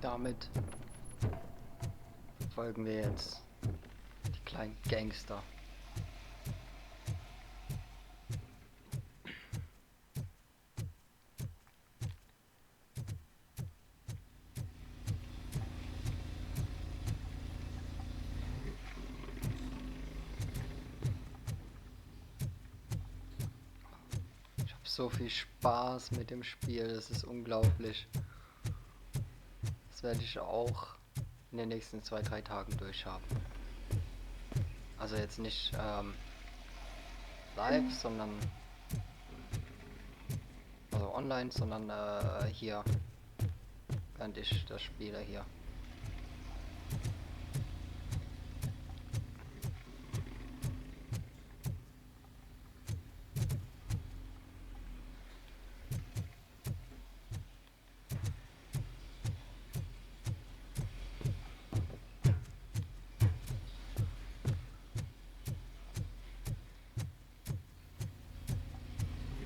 Damit verfolgen wir jetzt die kleinen Gangster. Ich habe so viel Spaß mit dem Spiel, das ist unglaublich. Das werde ich auch in den nächsten 2-3 Tagen durchhaben. Also jetzt nicht live, sondern also online, sondern hier, während ich das spiele hier.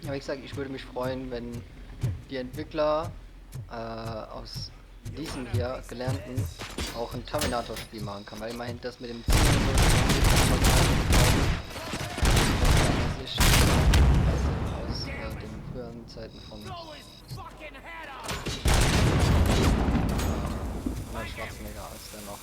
Ja, wie gesagt, ich würde mich freuen, wenn die Entwickler aus diesem hier Gelernten auch ein Terminator-Spiel machen kann, weil immerhin das mit dem Ziel aus den früheren Zeiten von Schwarzenegger als der noch.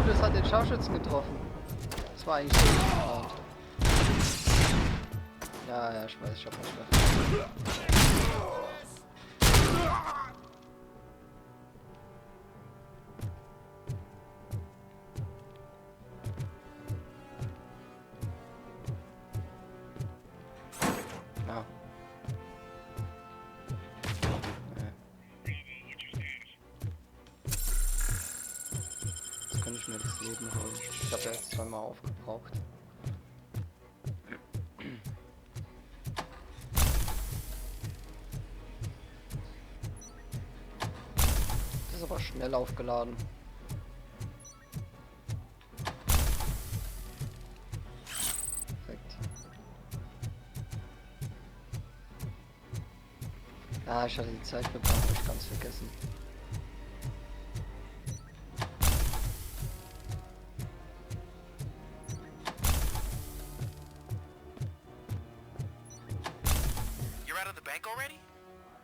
Das hat den Scharfschützen getroffen. Das war eigentlich so geplant. Ja, ich weiß, ich hab was gedacht. Ja. Jetzt kann ich mir das Leben holen. Ich habe ja jetzt zweimal aufgebraucht. Das ist aber schnell aufgeladen. Perfekt. Ah, ich hatte die Zeit geplant, habe ich ganz vergessen.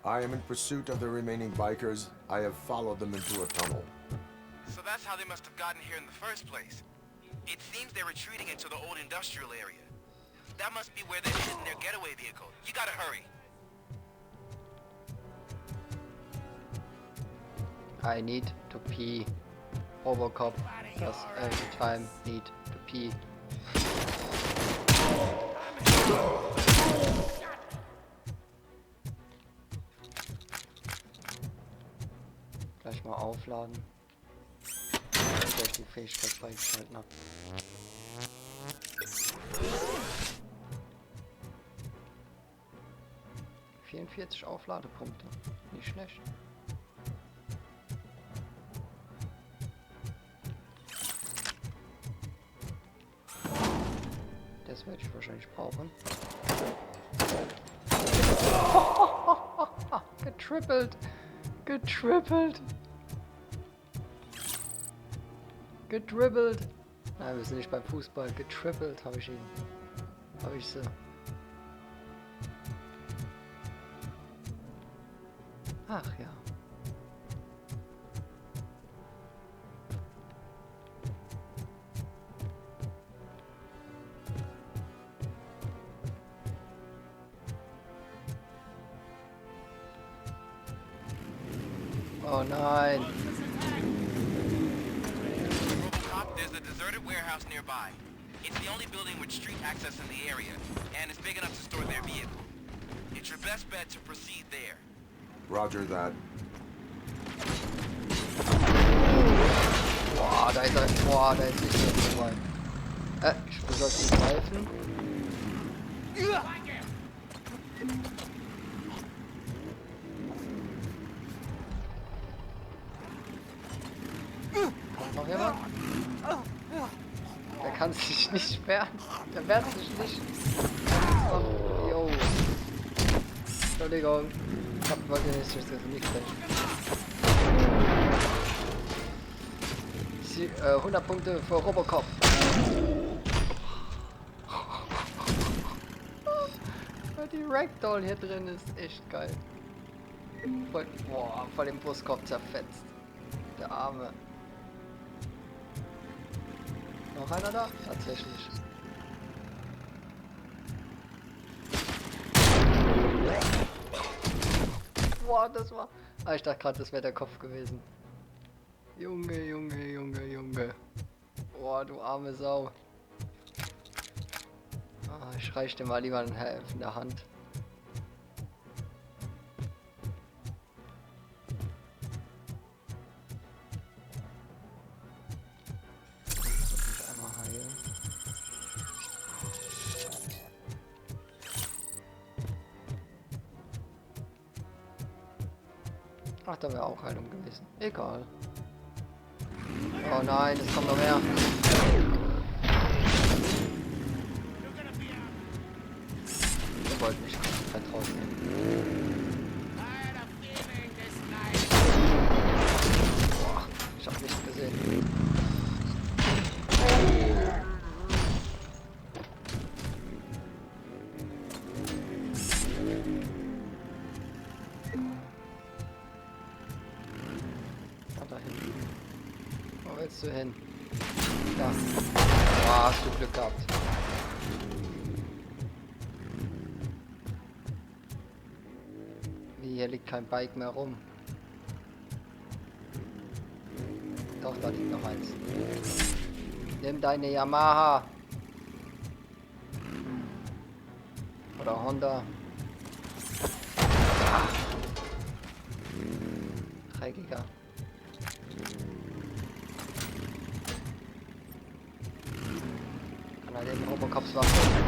I am in pursuit of the remaining bikers. I have followed them into a tunnel. So that's how they must have gotten here in the first place. It seems they're retreating into the old industrial area. That must be where they're hidden their getaway vehicle. You gotta hurry. I need to pee. Robo Cop does every time need to pee. Gleich mal aufladen. Und ich die Fähigkeit freigeschalten habe. ...44 Aufladepunkte. Nicht schlecht. Das werde ich wahrscheinlich brauchen. Getrippelt! Getrippelt! Gedribbelt! Nein, wir sind nicht beim Fußball. Getrippelt habe ich ihn. Habe ich sie. Ach ja. Oh nein. Robo Cop, there's a deserted warehouse nearby. It's the only building with street access in the area, and it's big enough to store their vehicle. It's your best bet to proceed there. Roger that. Boah, da ist er. Boah, da ist nicht so weit. Du sollst ihn greifen. Kommt noch jemand? Der kann sich nicht wehren. Der wehrt sich nicht. Oh, yo. Entschuldigung. Ich wollte nicht sprechen. 100 Punkte für Robo Cop. Die Ragdoll hier drin ist echt geil. Voll den Brustkorb zerfetzt. Der Arme. Noch einer da? Tatsächlich. Boah, das war... Ah, ich dachte gerade, das wäre der Kopf gewesen. Junge, Junge, Junge, Junge. Boah, du arme Sau. Ah, ich reich dir mal lieber eine helfende Hand. Einmal heilen. Ach, da wäre auch Heilung gewesen. Egal. Oh nein, es kommt noch mehr. Ihr wollt mich komplett rausnehmen. Boah, ich hab nichts gesehen. Da hinten. Wo willst du hin? Da. Oh, hast du Glück gehabt. Wie, hier liegt kein Bike mehr rum. Doch, da liegt noch eins. Nimm deine Yamaha. Oder Honda. Ah. 3 Giga. Kann er den Robocops waffen?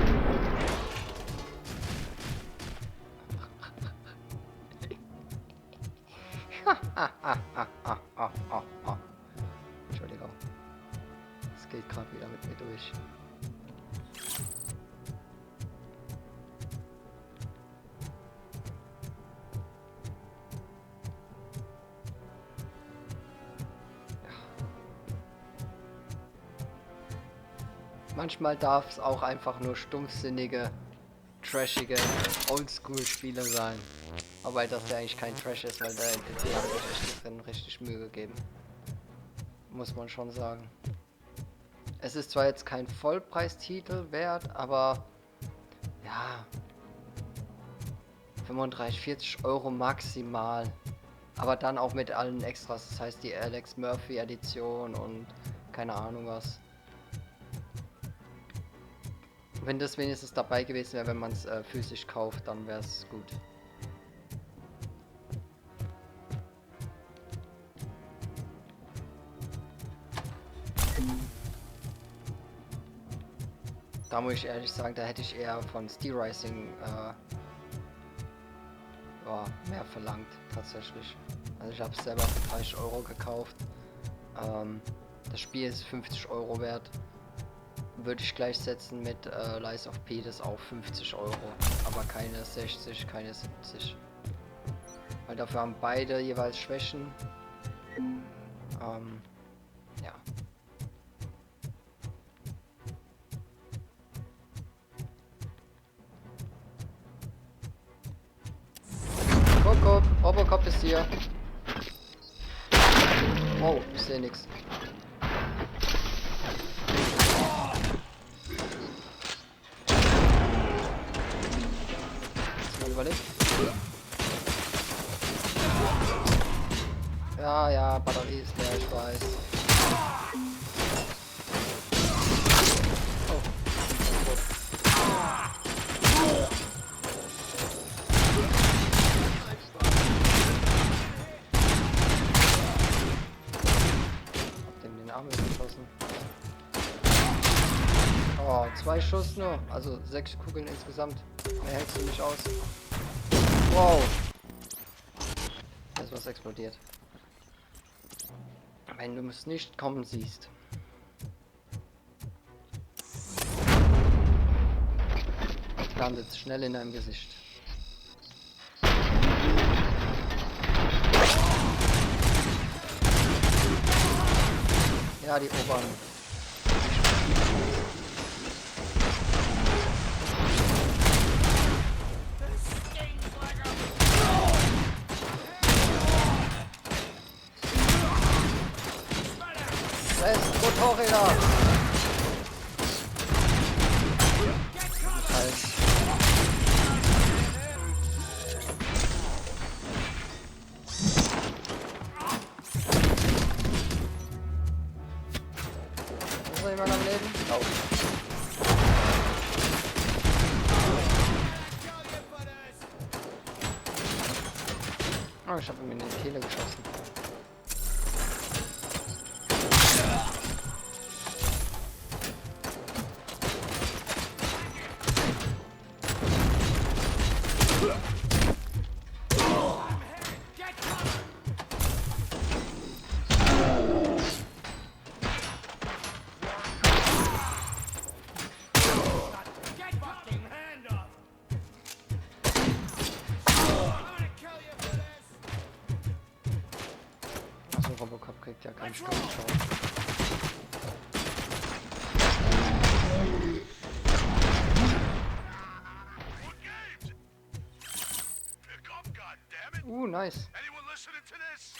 Entschuldigung. Es geht gerade wieder mit mir durch. Manchmal darf es auch einfach nur stumpfsinnige, trashige Oldschool-Spiele sein. Wobei das ja eigentlich kein Trash ist, weil die haben sich echt richtig Mühe gegeben. Muss man schon sagen. Es ist zwar jetzt kein Vollpreistitel wert, aber ja, 35, 40 Euro maximal. Aber dann auch mit allen Extras, das heißt die Alex Murphy Edition und keine Ahnung was. Wenn das wenigstens dabei gewesen wäre, wenn man es physisch kauft, dann wäre es gut. Da muss ich ehrlich sagen, da hätte ich eher von Steel Rising mehr verlangt, tatsächlich. Also ich habe es selber für 30 Euro gekauft. Das Spiel ist 50 Euro wert. Würde ich gleichsetzen mit Lies of P, das auch 50 Euro. Aber keine 60, keine 70. Weil dafür haben beide jeweils Schwächen. Ja. Robocop ist hier. Oh, ich sehe nichts. Mal überlegt. Ja, Batterie ist leer, ich weiß. Oh, gut. Hab dem den Arm geschossen. Oh, 2 Schuss nur. Also 6 Kugeln insgesamt. Mehr hältst du nicht aus. Wow. Da ist was explodiert. Wenn du es nicht kommen siehst. Landet schnell in deinem Gesicht. Ja, die oberen. Rest Motorräder! Scheiß. Ist noch jemand am Leben? Oh. Oh, ich habe ihm in die Kehle geschossen. Also Robo Cop kriegt ja keinen Schaden. Nice. Anyone listening to this?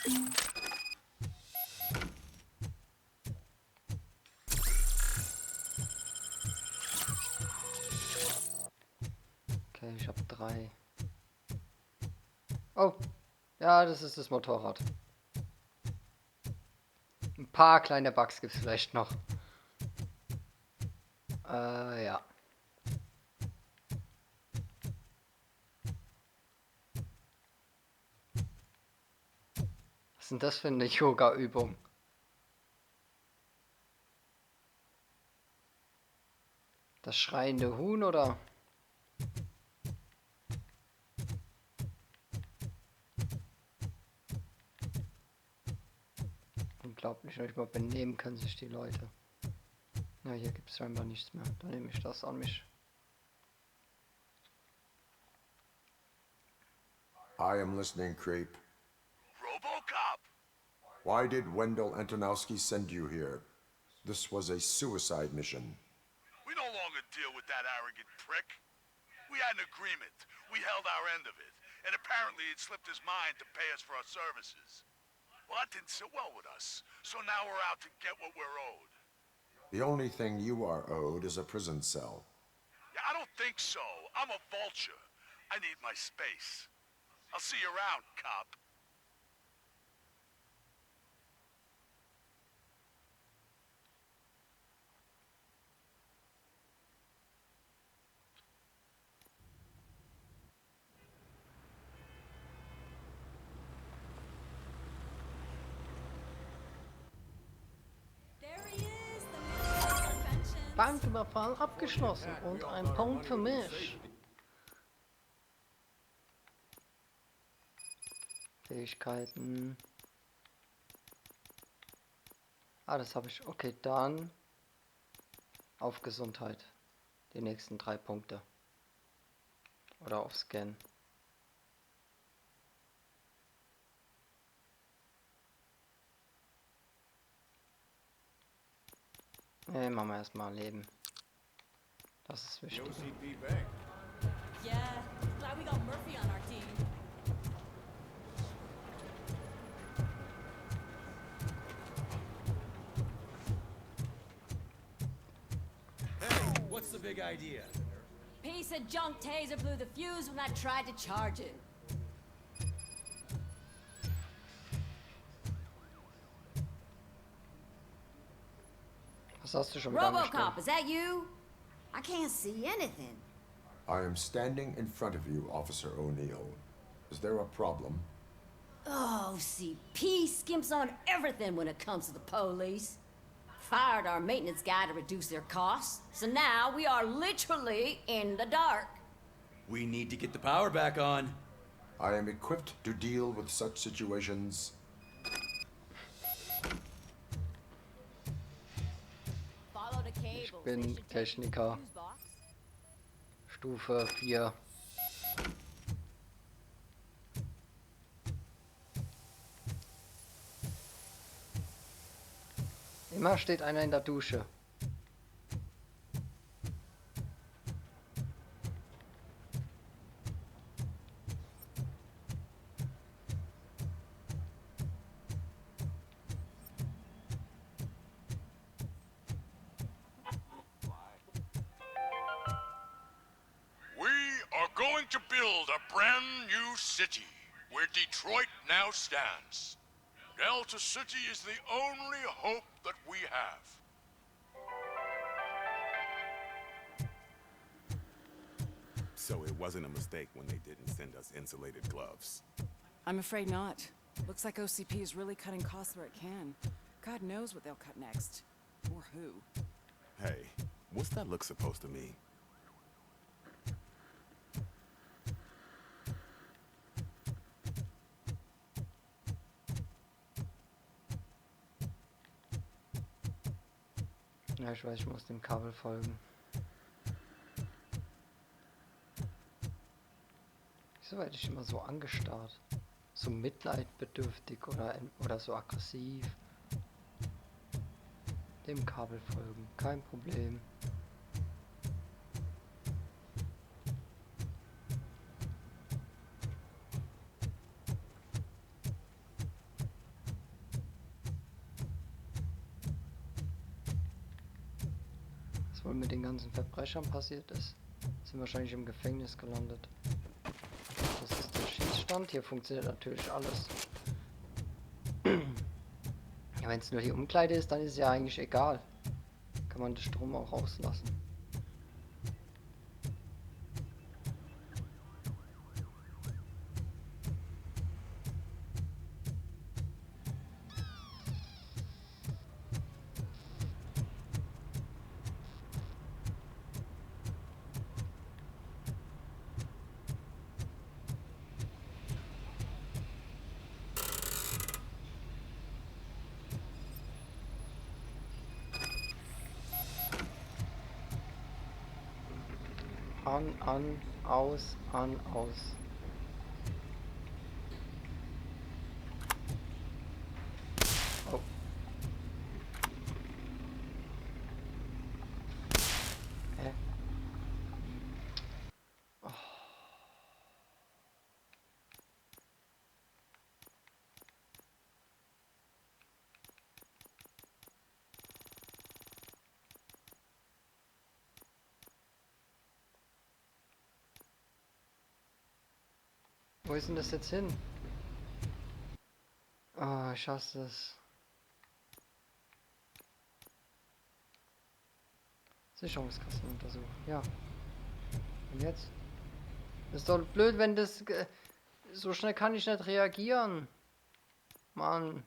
Okay, ich habe 3. Oh, ja, das ist das Motorrad. Ein paar kleine Bugs gibt es vielleicht noch. Ja. Was ist denn das für eine Yoga-Übung? Das schreiende Huhn oder? Unglaublich, nicht mal benehmen können sich die Leute. Ja, hier gibt es scheinbar nichts mehr. Dann nehme ich das an mich. I am listening, Creep. Robo Cop! Why did Wendell Antonowski send you here? This was a suicide mission. We no longer deal with that arrogant prick. We had an agreement. We held our end of it. And apparently it slipped his mind to pay us for our services. Well, that didn't sit well with us. So now we're out to get what we're owed. The only thing you are owed is a prison cell. Yeah, I don't think so. I'm a vulture. I need my space. I'll see you around, cop. Banküberfall abgeschlossen und ein Punkt für mich. Fähigkeiten. Ah, das habe ich. Okay, dann auf Gesundheit. Die nächsten 3 Punkte. Oder auf Scan. Nee, machen wir erstmal Leben. Das ist wichtig. Yeah, glad we got Murphy on our team. Hey, what's the big idea? Piece of junk taser blew the fuse when I tried to charge it. Was hast du schon wieder Robo angestellt? Cop, is that you? I can't see anything. I am standing in front of you, Officer O'Neill. Is there a problem? Oh, see, P skimps on everything when it comes to the police. fired our maintenance guy to reduce their costs, so now we are literally in the dark. We need to get the power back on. I am equipped to deal with such situations. Follow the cables. Ich bin They should take you to the Techniker. fuse box. Stufe 4. Immer steht einer in der Dusche. We are going to build a brand new city where Detroit now stands. Delta City is the only hope that we have. So it wasn't a mistake when they didn't send us insulated gloves. I'm afraid not. Looks like OCP is really cutting costs where it can. God knows what they'll cut next. Or who. Hey, what's that look supposed to mean? Ja, ich weiß, ich muss dem Kabel folgen. Wieso werde ich immer so angestarrt? So mitleidbedürftig oder so aggressiv? Dem Kabel folgen, kein Problem. Was wohl mit den ganzen Verbrechern passiert ist? Sind wahrscheinlich im Gefängnis gelandet. Das ist der Schießstand. Hier funktioniert natürlich alles. Ja, wenn es nur die Umkleide ist, dann ist es ja eigentlich egal. Kann man den Strom auch rauslassen. An, aus, an, aus. Oh. Hä? Oh. Wo ist denn das jetzt hin? Ah, ich hasse es. Sicherungskasten untersuchen. Ja. Und jetzt? Das ist doch blöd, wenn das... So schnell kann ich nicht reagieren. Mann.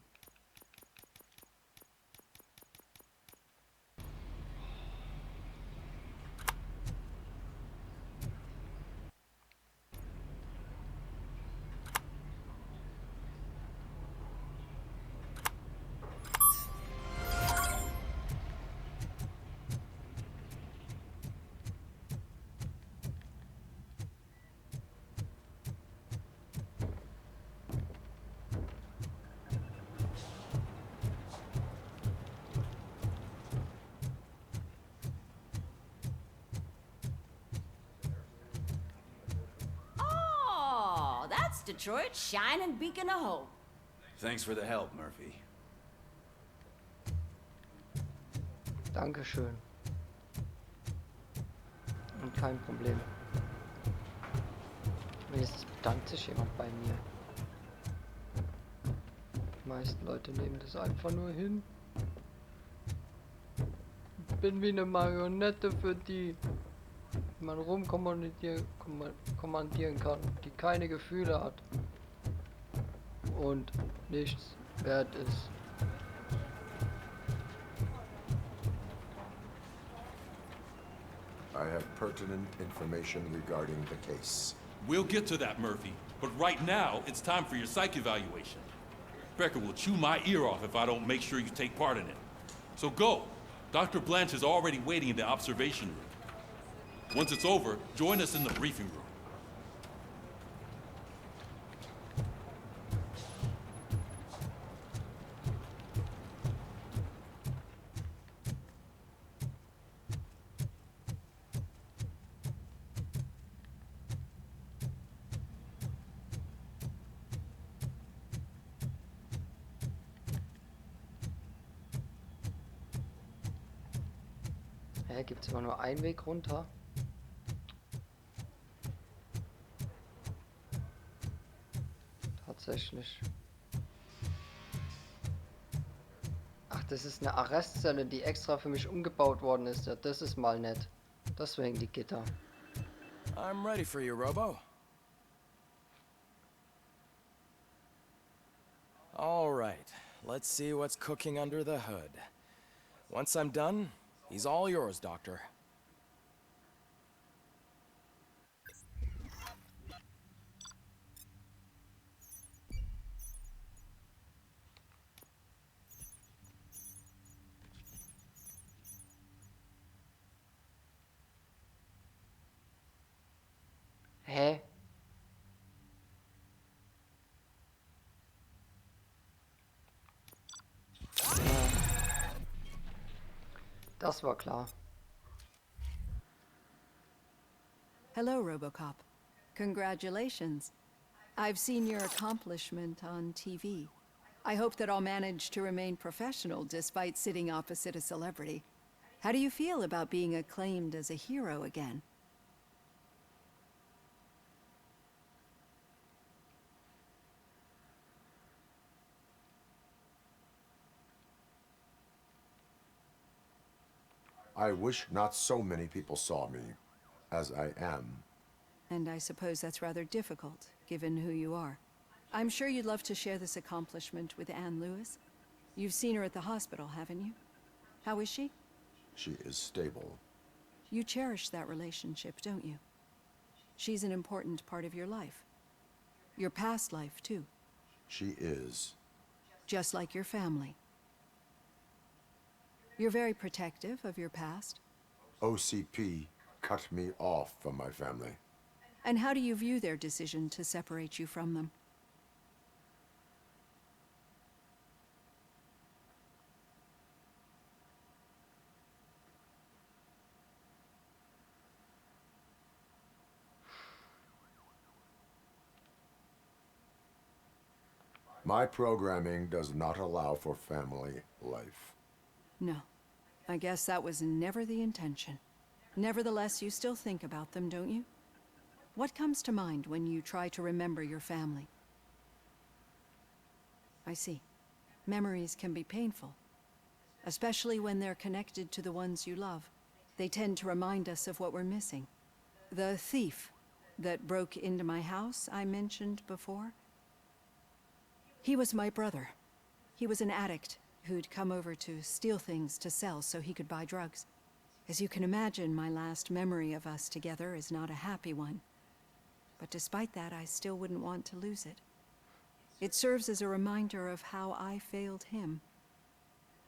Oh, that's Detroit's shining beacon of hope. Thanks for the help, Murphy. Dankeschön. Und kein Problem. Wenigstens bedankt sich jemand bei mir. Die meisten Leute nehmen das einfach nur hin. Ich bin wie eine Marionette für die man rumkommandieren kann, die keine Gefühle hat und nichts wert ist. I have pertinent information regarding the case. We'll get to that, Murphy. But right now, it's time for your psych evaluation. Becker will chew my ear off if I don't make sure you take part in it. So go. Dr. Blanche is already waiting in the observation room. Once it's over, join us in the briefing room. Hä, gibt's immer nur einen Weg runter? Tatsächlich. Ach, das ist eine Arrestzelle, die extra für mich umgebaut worden ist. Ja, das ist mal nett. Deswegen die Gitter. I'm ready for you, Robo. All right, let's see what's cooking under the hood. Once I'm done, he's all yours, Doctor. Hä? Das war klar. Hello, Robo Cop. Congratulations. I've seen your accomplishment on TV. I hope that I'll manage to remain professional despite sitting opposite a celebrity. How do you feel about being acclaimed as a hero again? I wish not so many people saw me as I am. And I suppose that's rather difficult, given who you are. I'm sure you'd love to share this accomplishment with Anne Lewis. You've seen her at the hospital, haven't you? How is she? She is stable. You cherish that relationship, don't you? She's an important part of your life. Your past life, too. She is. Just like your family. You're very protective of your past. OCP cut me off from my family. And how do you view their decision to separate you from them? My programming does not allow for family life. No. I guess that was never the intention. Nevertheless, you still think about them, don't you? What comes to mind when you try to remember your family? I see. Memories can be painful, especially when they're connected to the ones you love. They tend to remind us of what we're missing. The thief that broke into my house I mentioned before? He was my brother. He was an addict who'd come over to steal things to sell so he could buy drugs. As you can imagine, my last memory of us together is not a happy one. But despite that, I still wouldn't want to lose it. It serves as a reminder of how I failed him.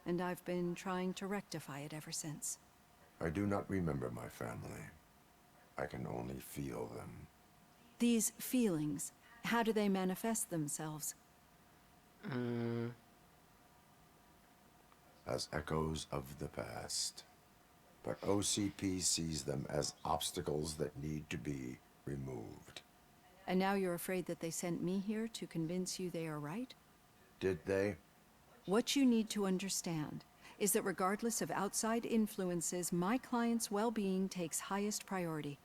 And I've been trying to rectify it ever since. I do not remember my family. I can only feel them. These feelings, how do they manifest themselves? As echoes of the past. But OCP sees them as obstacles that need to be removed. And now you're afraid that they sent me here to convince you they are right? Did they? What you need to understand is that regardless of outside influences, my client's well-being takes highest priority.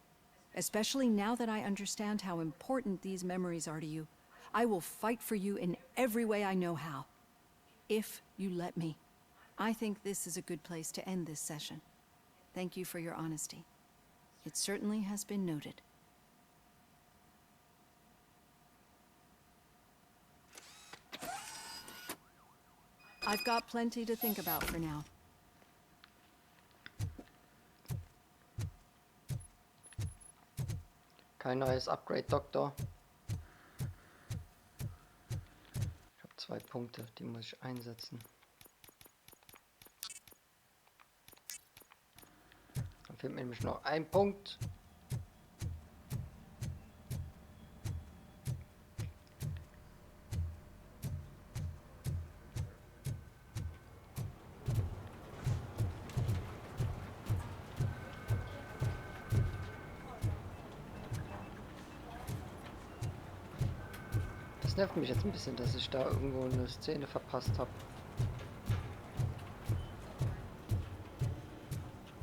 Especially now that I understand how important these memories are to you, I will fight for you in every way I know how. If you let me. I think this is a good place to end this session. Thank you for your honesty. It certainly has been noted. I've got plenty to think about for now. Kein neues Upgrade, Doktor. Ich habe 2 Punkte, die muss ich einsetzen. Dann fehlt mir nämlich noch ein Punkt. Das nervt mich jetzt ein bisschen, dass ich da irgendwo eine Szene verpasst habe.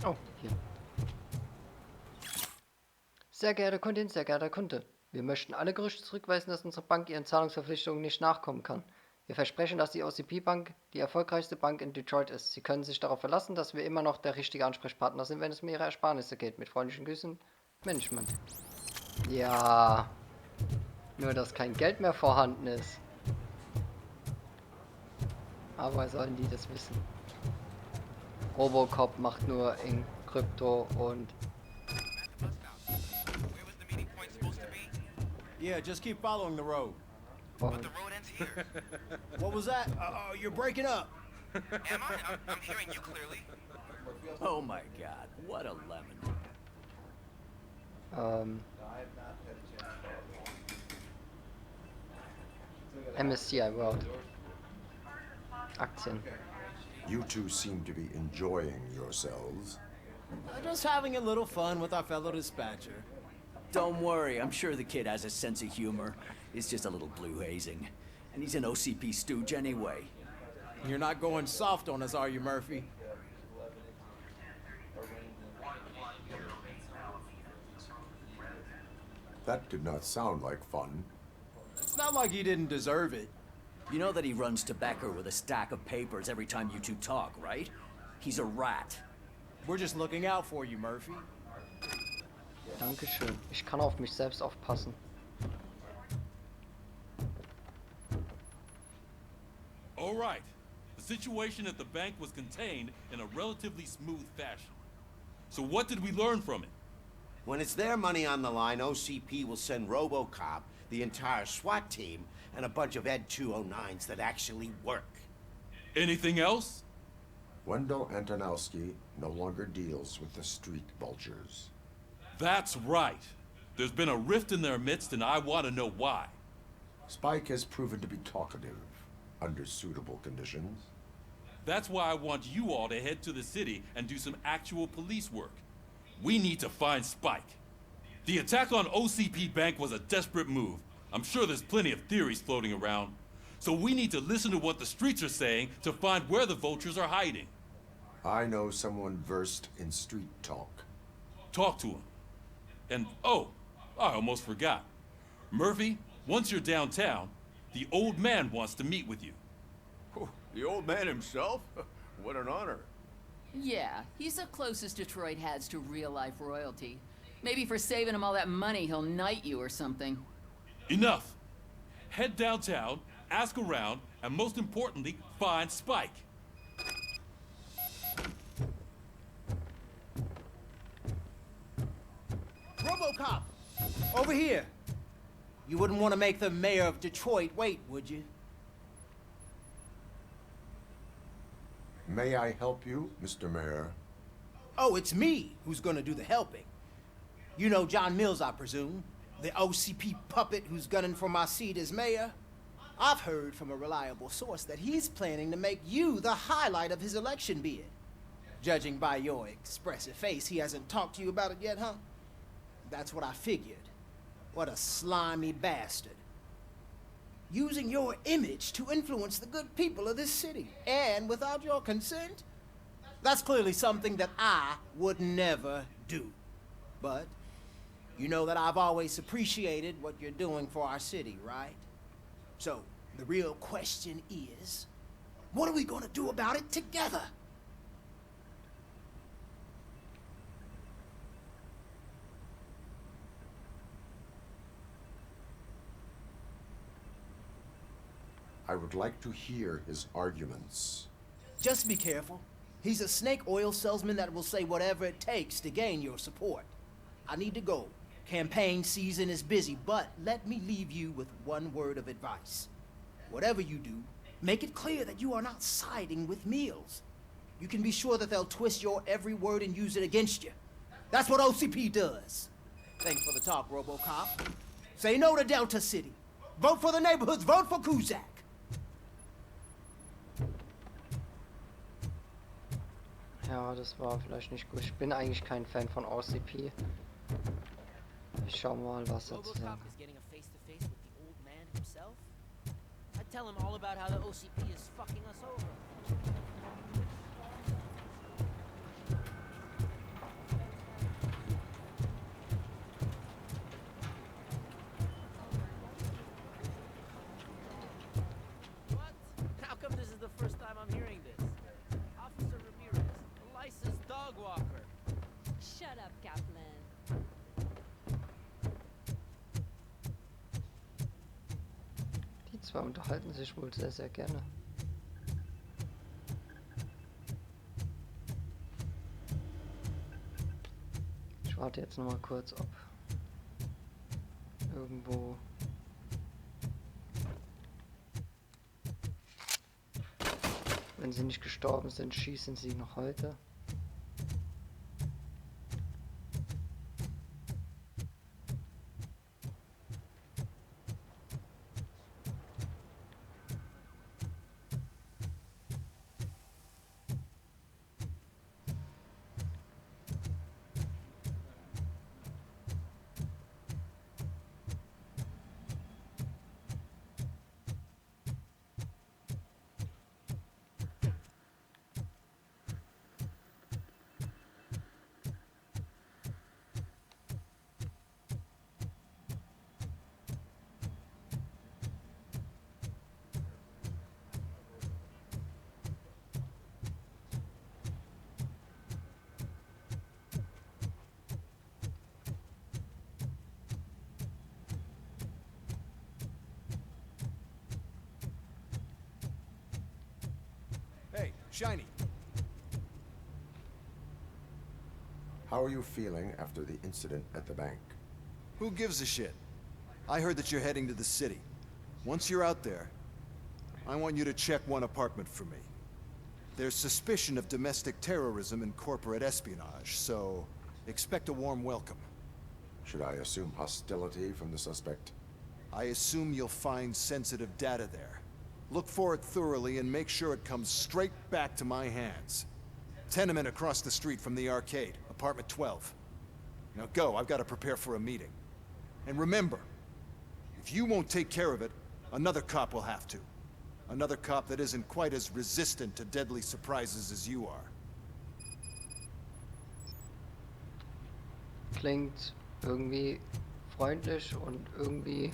Oh, hier. Sehr geehrter Kundin, sehr geehrter Kunde. Wir möchten alle Gerüchte zurückweisen, dass unsere Bank ihren Zahlungsverpflichtungen nicht nachkommen kann. Wir versprechen, dass die OCP-Bank die erfolgreichste Bank in Detroit ist. Sie können sich darauf verlassen, dass wir immer noch der richtige Ansprechpartner sind, wenn es um Ihre Ersparnisse geht. Mit freundlichen Grüßen, Management. Ja, nur dass kein Geld mehr vorhanden ist. Aber sollen die das wissen? Robo Cop macht nur in Krypto und... Yeah, just keep following the road. But the road ends here. What was that? You're breaking up. Am I? I'm hearing you clearly. Oh my god, what a lemon. MSCI World. Aktien. You two seem to be enjoying yourselves. Just having a little fun with our fellow dispatcher. Don't worry, I'm sure the kid has a sense of humor. It's just a little blue hazing. And he's an OCP stooge anyway. You're not going soft on us, are you, Murphy? That did not sound like fun. It's not like he didn't deserve it. You know that he runs to Becker with a stack of papers every time you two talk, right? He's a rat. We're just looking out for you, Murphy. Dankeschön. Ich kann auf mich selbst aufpassen. All right. The situation at the bank was contained in a relatively smooth fashion. So what did we learn from it? When it's their money on the line, OCP will send Robo Cop, the entire SWAT team, and a bunch of Ed 209s that actually work. Anything else? Wendell Antonowski no longer deals with the street vultures. That's right. There's been a rift in their midst, and I want to know why. Spike has proven to be talkative under suitable conditions. That's why I want you all to head to the city and do some actual police work. We need to find Spike. The attack on OCP Bank was a desperate move. I'm sure there's plenty of theories floating around. So we need to listen to what the streets are saying to find where the vultures are hiding. I know someone versed in street talk. Talk to him. And, oh, I almost forgot. Murphy, once you're downtown, the old man wants to meet with you. Oh, the old man himself? What an honor. Yeah, he's the closest Detroit has to real-life royalty. Maybe for saving him all that money, he'll knight you or something. Enough. Head downtown, ask around, and most importantly, find Spike. RoboCop! Over here! You wouldn't want to make the mayor of Detroit wait, would you? May I help you, Mr. Mayor? Oh, it's me who's gonna do the helping. You know John Mills, I presume? The OCP puppet who's gunning for my seat as mayor? I've heard from a reliable source that he's planning to make you the highlight of his election bid. Judging by your expressive face, he hasn't talked to you about it yet, huh? That's what I figured. What a slimy bastard. Using your image to influence the good people of this city, and without your consent? That's clearly something that I would never do. But you know that I've always appreciated what you're doing for our city, right? So, the real question is, what are we gonna do about it together? I would like to hear his arguments. Just be careful. He's a snake oil salesman that will say whatever it takes to gain your support. I need to go. Campaign season is busy, but let me leave you with one word of advice. Whatever you do, make it clear that you are not siding with Mills. You can be sure that they'll twist your every word and use it against you. That's what OCP does. Thanks for the talk, Robo Cop. Say no to Delta City. Vote for the neighborhoods. Vote for Kuzak. Ja, das war vielleicht nicht gut. Ich bin eigentlich kein Fan von OCP. Ich schau mal, was er zu sagen. I'd tell him all about how the OCP is fucking us over. What? How come this is the first time I'm hearing this? Officer Ramirez, a licensed dog walker. Shut up, Kaplan. Die zwei unterhalten sich wohl sehr, sehr gerne. Ich warte jetzt noch mal kurz, ob irgendwo wenn sie nicht gestorben sind, schießen sie noch heute. Hey, Shiny. How are you feeling after the incident at the bank? Who gives a shit? I heard that you're heading to the city. Once you're out there, I want you to check one apartment for me. There's suspicion of domestic terrorism and corporate espionage, so expect a warm welcome. Should I assume hostility from the suspect? I assume you'll find sensitive data there. Look for it thoroughly and make sure it comes straight back to my hands. Tenement across the street from the arcade, apartment 12. Now go, I've got to prepare for a meeting. And remember, if you won't take care of it, another cop will have to. Another cop that isn't quite as resistant to deadly surprises as you are. Klingt irgendwie freundlich und irgendwie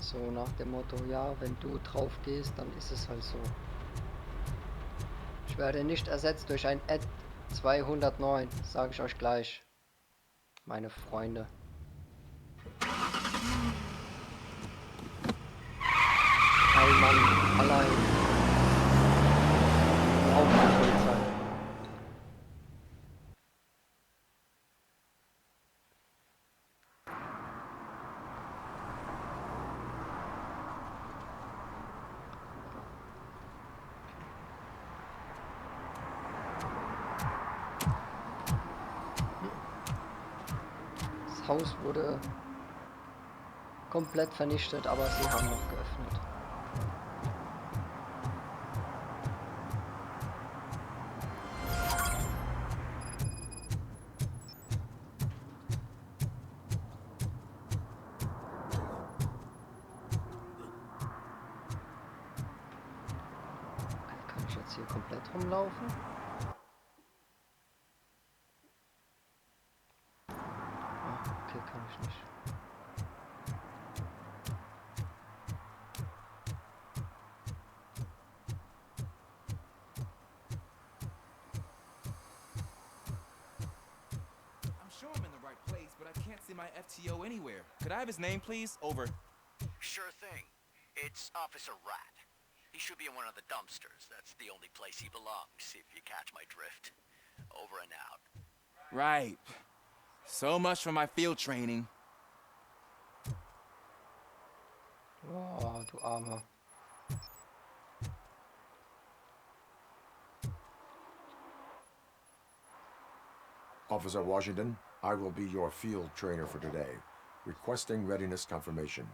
so nach dem Motto, ja, wenn du drauf gehst, dann ist es halt so. Ich werde nicht ersetzt durch ein Ad 209, sage ich euch gleich, meine Freunde. Ein Mann allein. Auch die Polizei. Das Haus wurde komplett vernichtet, aber sie haben noch geöffnet. Kann ich jetzt hier komplett rumlaufen? Okay, kann ich nicht. I'm sure I'm in the right place, but I can't see my FTO anywhere. Could I have his name, please? Over. Sure thing. It's Officer Rat. He should be in one of the dumpsters. That's the only place he belongs, if you catch my drift. Over and out. Right. So much for my field training. Oh, du Armer. Officer Washington, I will be your field trainer for today. Requesting readiness confirmation.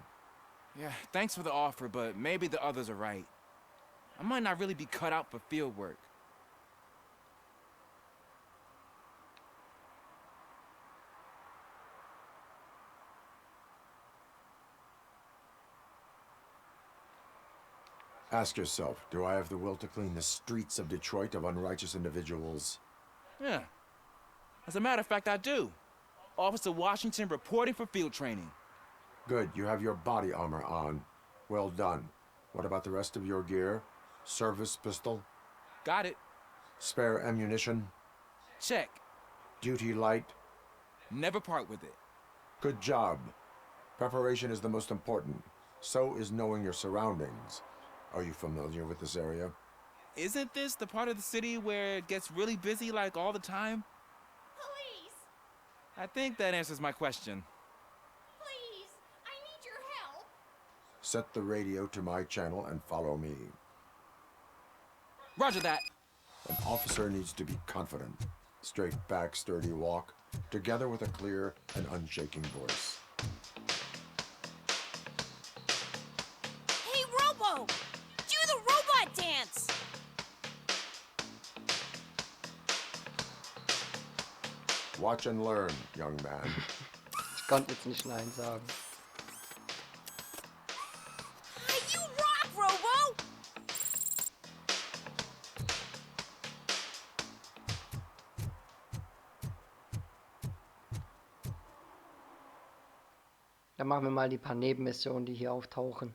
Yeah, thanks for the offer, but maybe the others are right. I might not really be cut out for field work. Ask yourself, do I have the will to clean the streets of Detroit of unrighteous individuals? Yeah. As a matter of fact, I do. Officer Washington reporting for field training. Good, you have your body armor on. Well done. What about the rest of your gear? Service pistol? Got it. Spare ammunition? Check. Duty light? Never part with it. Good job. Preparation is the most important. So is knowing your surroundings. Are you familiar with this area? Isn't this the part of the city where it gets really busy like all the time? Police! I think that answers my question. Please! I need your help! Set the radio to my channel and follow me. Roger that. An officer needs to be confident. Straight back, sturdy walk, together with a clear and unshaking voice. Hey, Robo! Do the robot dance! Watch and learn, young man. Ich konnte jetzt nicht Nein sagen. You rock, Robo! Dann machen wir mal die paar Nebenmissionen, die hier auftauchen.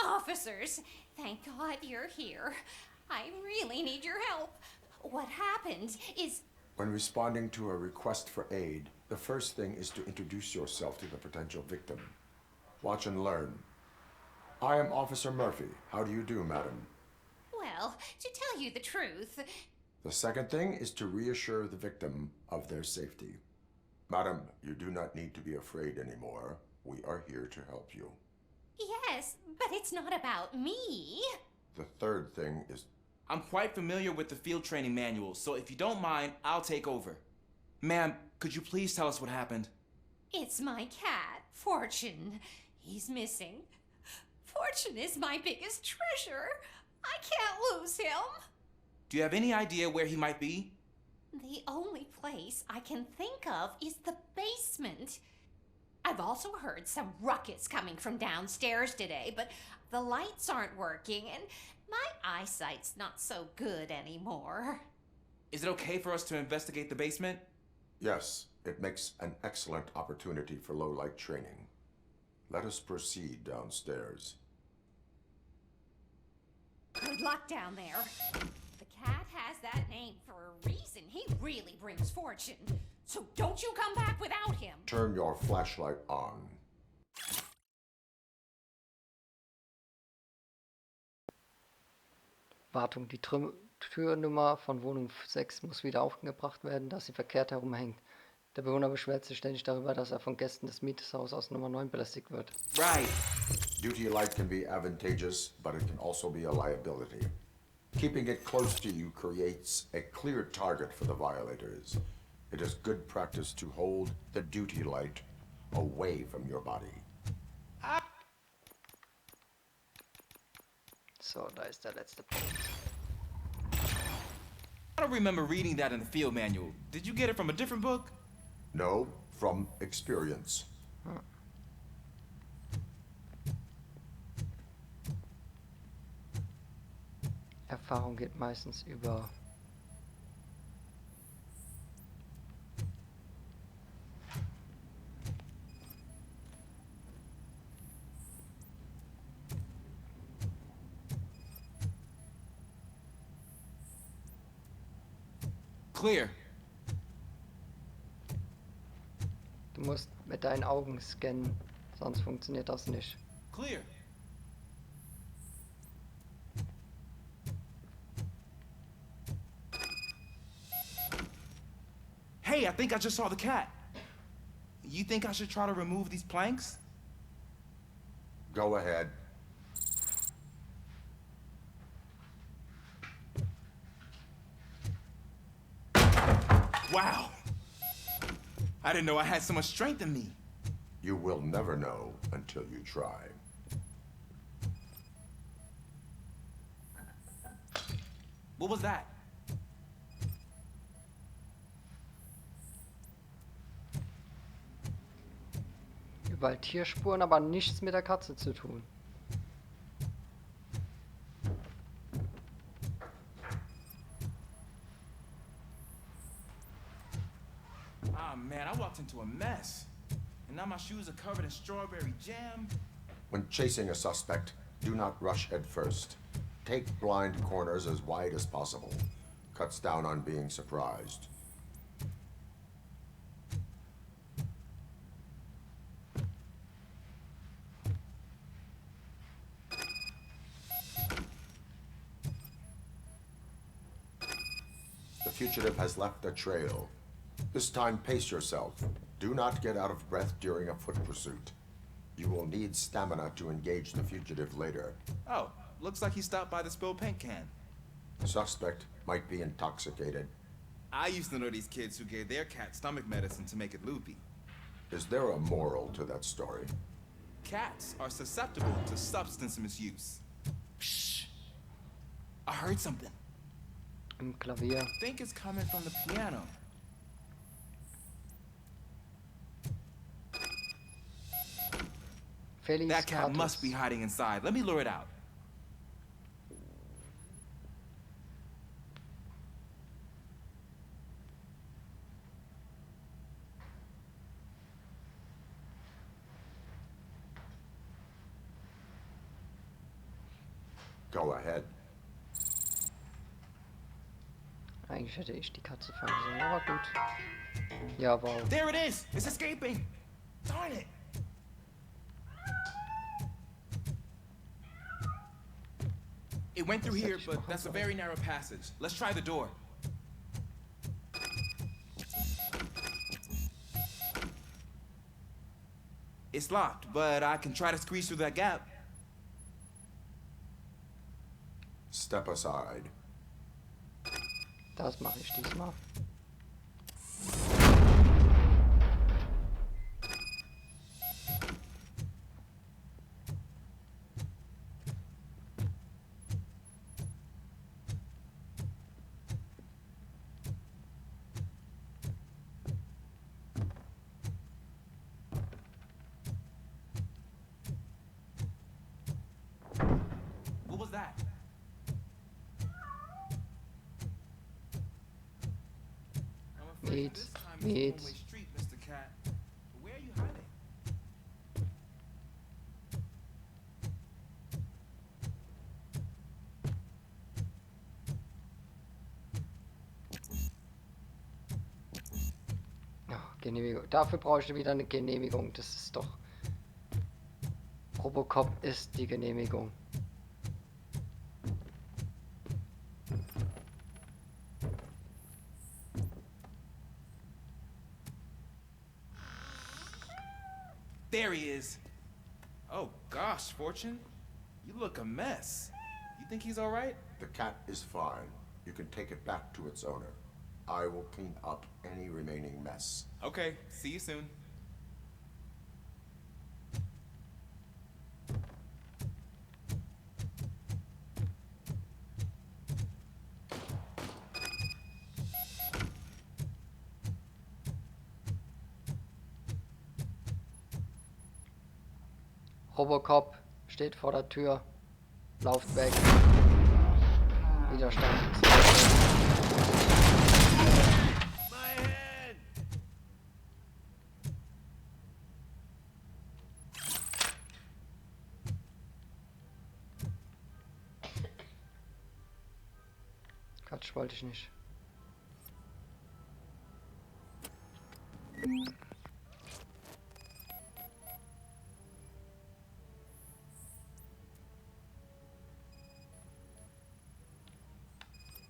Officers, thank God you're here. I really need your help. What happened is... When responding to a request for aid, the first thing is to introduce yourself to the potential victim. Watch and learn. I am Officer Murphy. How do you do, madam? Well, to tell you the truth... The second thing is to reassure the victim of their safety. Madam, you do not need to be afraid anymore. We are here to help you. Yes, but it's not about me. The third thing is... I'm quite familiar with the field training manual, so if you don't mind, I'll take over. Ma'am, could you please tell us what happened? It's my cat, Fortune. He's missing. Fortune is my biggest treasure. I can't lose him. Do you have any idea where he might be? The only place I can think of is the basement. I've also heard some ruckus coming from downstairs today, but the lights aren't working and my eyesight's not so good anymore. Is it okay for us to investigate the basement? Yes, it makes an excellent opportunity for low-light training. Let us proceed downstairs. Good luck down there. The cat has that name for a reason. He really brings fortune. So don't you come back without him. Turn your flashlight on. Wartung, die Türnummer von Wohnung 6 muss wieder aufgebracht werden, da sie verkehrt herumhängt. Der Bewohner beschwert sich ständig darüber, dass er von Gästen des Mietshauses aus Nummer 9 belästigt wird. Right. Duty light can be advantageous, but it can also be a liability. Keeping it close to you creates a clear target for the violators. It is good practice to hold the duty light away from your body. So, da ist der letzte Punkt. I don't remember reading that in the field manual. Did you get it from a different book? No, from experience. Erfahrung geht meistens über Clear. Du musst mit deinen Augen scannen. Sonst funktioniert das nicht. Clear. Hey, I think I just saw the cat. You think I should try to remove these planks? Go ahead. Wow. I didn't know I had so much strength in me. You will never know until you try. What was that? Überall Tierspuren, aber nichts mit der Katze zu tun. Ah, man, I walked into a mess. And now my shoes are covered in strawberry jam. When chasing a suspect, do not rush head first. Take blind corners as wide as possible. Cuts down on being surprised. The fugitive has left a trail. This time, pace yourself. Do not get out of breath during a foot pursuit. You will need stamina to engage the fugitive later. Oh, looks like he stopped by the spilled paint can. Suspect might be intoxicated. I used to know these kids who gave their cat stomach medicine to make it loopy. Is there a moral to that story? Cats are susceptible to substance misuse. Shh. I heard something. Im Klavier. I think it's coming from the piano. Feliz That cat Katus. must be hiding inside. Let me lure it out. Go ahead. Eigentlich hätte ich die Katze fangen sollen, aber gut. Ja, wow. There it is! It's escaping! Darn it! It went through here, but that's a very narrow passage. Let's try the door. It's locked, but I can try to squeeze through that gap. Step aside. Das mache ich diesmal. What was that? Meat, This time meat. is a one-way street, Mr. Cat. Where are you hiding? Ja, Genehmigung. Dafür brauche ich wieder eine Genehmigung. Das ist doch... Robocop ist die Genehmigung. There he is. Oh gosh, Fortune. You look a mess. You think he's all right? The cat is fine. You can take it back to its owner. I will clean up any remaining mess. Okay, see you soon. Robocop steht vor der Tür. Lauft weg. Widerstand. Quatsch, wollte ich nicht.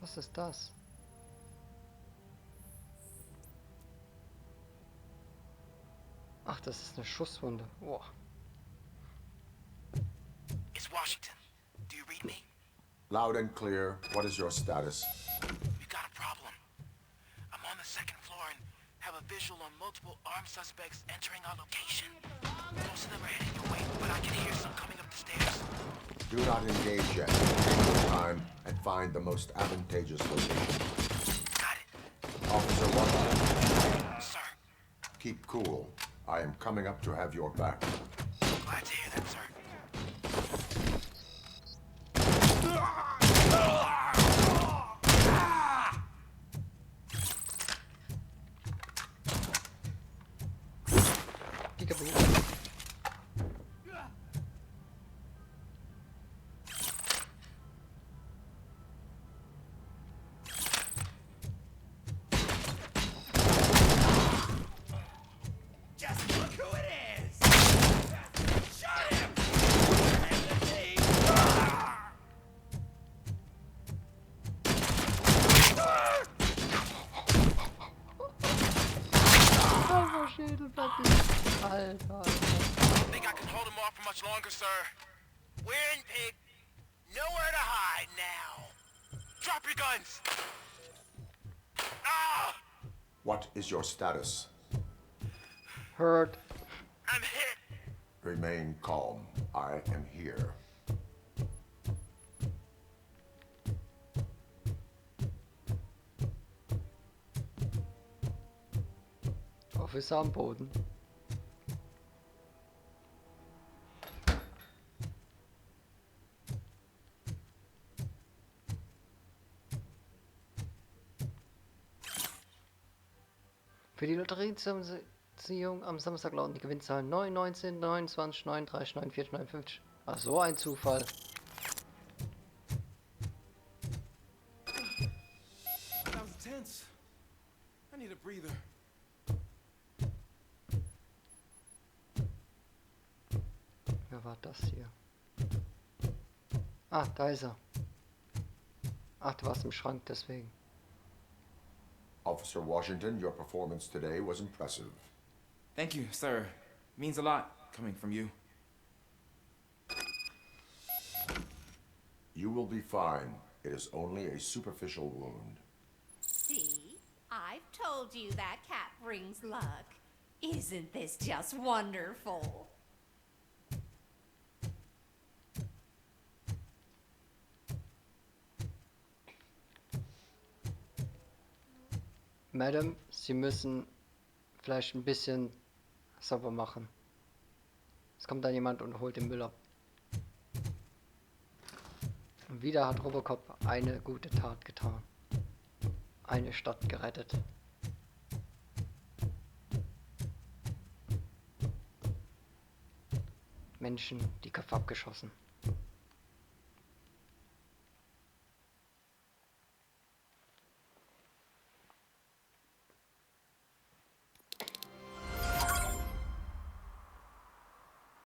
Was ist das? Ach, das ist eine Schusswunde. Boah. It's Washington. Do you read me? Loud and clear. What is your status? We got a problem. I'm on the second floor and have a visual on multiple armed suspects entering our location. Most of them are heading your way, but I can hear some coming up the stairs. Do not engage yet. Take your time and find the most advantageous location. Got it. Officer Washington. Sir. Keep cool. I am coming up to have your back. Glad to hear that, sir. Just look who it is! Shut him! Alter. Think I can hold him off for much longer, sir? We're in, pig. Nowhere to hide now. Drop your guns! Ah! What is your status? Hurt. I'm hit. Remain calm. I am here. Officer am Boden. Für die Lotterieziehung am Samstag lauten die Gewinnzahlen 9, 19, 29, 39, 49, 59. Ach, so ein Zufall. That was tense. I need a breather. Wer war das hier? Ah, da ist er. Ach, du warst im Schrank, deswegen. Officer Washington, your performance today was impressive. Thank you, sir. Means a lot coming from you. You will be fine. It is only a superficial wound. See? I've told you that cat brings luck. Isn't this just wonderful? Madam, Sie müssen vielleicht ein bisschen sauber machen. Es kommt dann jemand und holt den Müll ab. Und wieder hat Robo Cop eine gute Tat getan. Eine Stadt gerettet. Menschen die Köpfe abgeschossen.